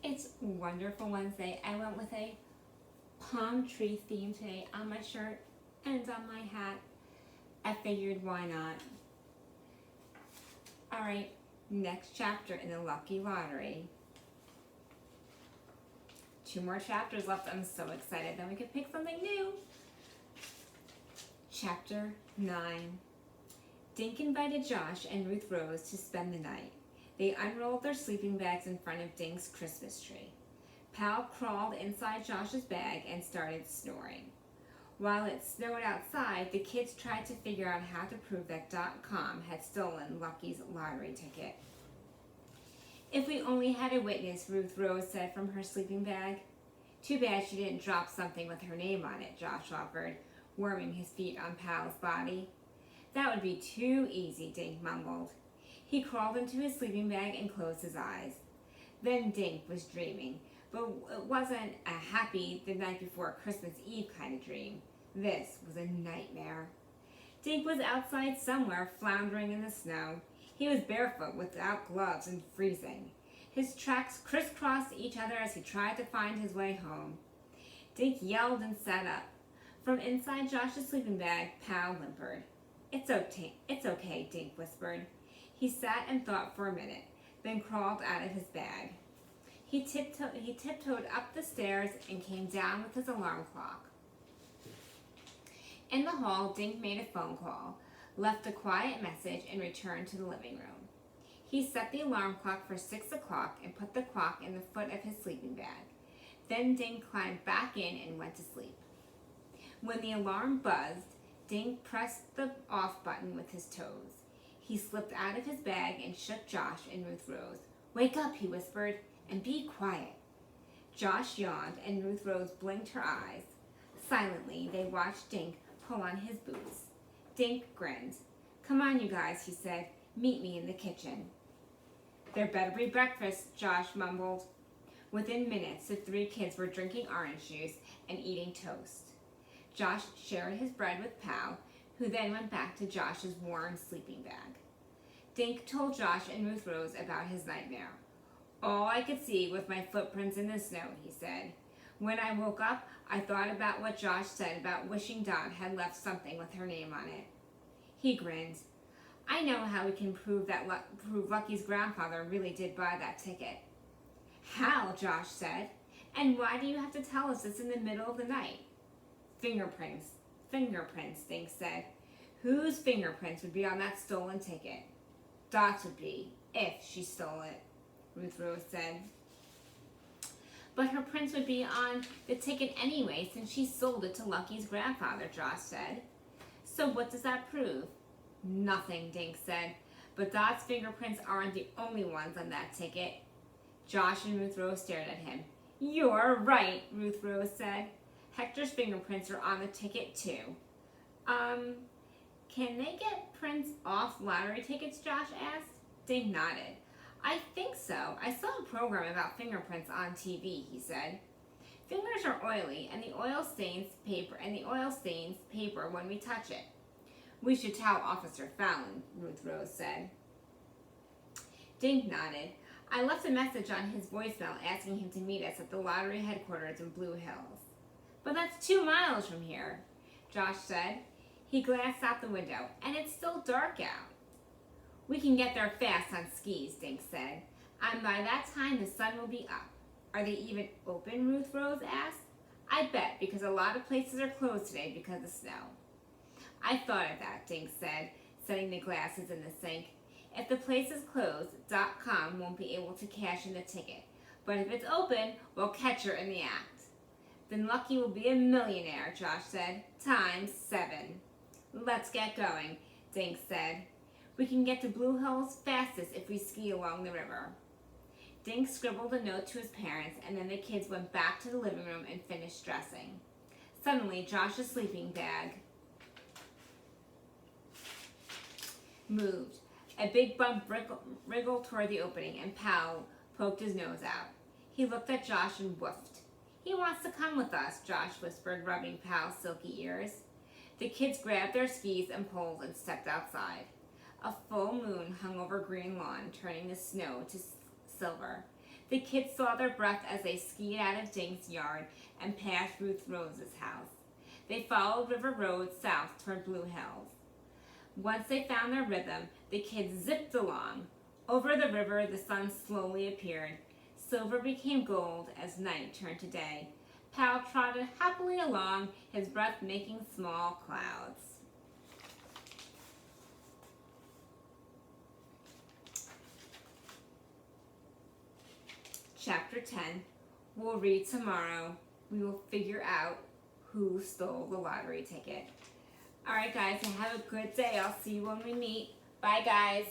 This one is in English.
It's Wonderful Wednesday. I went with a palm tree theme today on my shirt and on my hat. I figured why not. Alright, next chapter in the Lucky Lottery. 2 more chapters left. I'm so excited that we could pick something new. Chapter 9. Dink invited Josh and Ruth Rose to spend the night. They unrolled their sleeping bags in front of Dink's Christmas tree. Pal crawled inside Josh's bag and started snoring. While it snowed outside, the kids tried to figure out how to prove that .com had stolen Lucky's lottery ticket. If we only had a witness, Ruth Rose said from her sleeping bag. Too bad she didn't drop something with her name on it, Josh offered, warming his feet on Pal's body. That would be too easy, Dink mumbled. He crawled into his sleeping bag and closed his eyes. Then Dink was dreaming, but it wasn't a happy the night before Christmas Eve kind of dream. This was a nightmare. Dink was outside somewhere, floundering in the snow. He was barefoot without gloves and freezing. His tracks crisscrossed each other as he tried to find his way home. Dink yelled and sat up. From inside Josh's sleeping bag, Pal whimpered. It's okay, Dink whispered. He sat and thought for a minute, then crawled out of his bag. He tiptoed up the stairs and came down with his alarm clock. In the hall, Dink made a phone call, left a quiet message, and returned to the living room. He set the alarm clock for 6 o'clock and put the clock in the foot of his sleeping bag. Then Dink climbed back in and went to sleep. When the alarm buzzed, Dink pressed the off button with his toes. He slipped out of his bag and shook Josh and Ruth Rose. Wake up, he whispered, and be quiet. Josh yawned and Ruth Rose blinked her eyes. Silently, they watched Dink pull on his boots. Dink grinned. Come on, you guys, he said. Meet me in the kitchen. There better be breakfast, Josh mumbled. Within minutes, the 3 kids were drinking orange juice and eating toast. Josh shared his bread with Pal, who then went back to Josh's warm sleeping bag. Dink told Josh and Ruth Rose about his nightmare. All I could see was my footprints in the snow, he said. When I woke up, I thought about what Josh said about wishing Dot had left something with her name on it. He grinned. I know how we can prove Lucky's grandfather really did buy that ticket. How? Josh said. And why do you have to tell us this in the middle of the night? Fingerprints, Dink said. Whose fingerprints would be on that stolen ticket? Dot's would be, if she stole it, Ruth Rose said. But her prints would be on the ticket anyway since she sold it to Lucky's grandfather, Josh said. So what does that prove? Nothing, Dink said. But Dot's fingerprints aren't the only ones on that ticket. Josh and Ruth Rose stared at him. You're right, Ruth Rose said. Hector's fingerprints are on the ticket too. Can they get prints off lottery tickets, Josh asked. Dink nodded. I think so. I saw a program about fingerprints on TV, he said. Fingers are oily and the oil stains paper when we touch it. We should tell Officer Fallon, Ruth Rose said. Dink nodded. I left a message on his voicemail asking him to meet us at the lottery headquarters in Blue Hills. But that's 2 miles from here, Josh said. He glanced out the window, and it's still dark out. We can get there fast on skis, Dink said. And by that time, the sun will be up. Are they even open, Ruth Rose asked. I bet, because a lot of places are closed today because of snow. I thought of that, Dink said, setting the glasses in the sink. If the place is closed, .com won't be able to cash in the ticket. But if it's open, we'll catch her in the act. Then Lucky will be a millionaire, Josh said, times 7. Let's get going, Dink said. We can get to Blue Hills fastest if we ski along the river. Dink scribbled a note to his parents, and then the kids went back to the living room and finished dressing. Suddenly, Josh's sleeping bag moved. A big bump wriggled toward the opening, and Pal poked his nose out. He looked at Josh and woofed. He wants to come with us, Josh whispered, rubbing Pal's silky ears. The kids grabbed their skis and poles and stepped outside. A full moon hung over green lawn, turning the snow to silver. The kids saw their breath as they skied out of Jake's yard and past Ruth Rose's house. They followed River Road south toward Blue Hills. Once they found their rhythm, the kids zipped along. Over the river, the sun slowly appeared. Silver became gold as night turned to day. Pal trotted happily along, his breath making small clouds. Chapter 10. We'll read tomorrow. We will figure out who stole the lottery ticket. Alright guys, have a good day. I'll see you when we meet. Bye guys.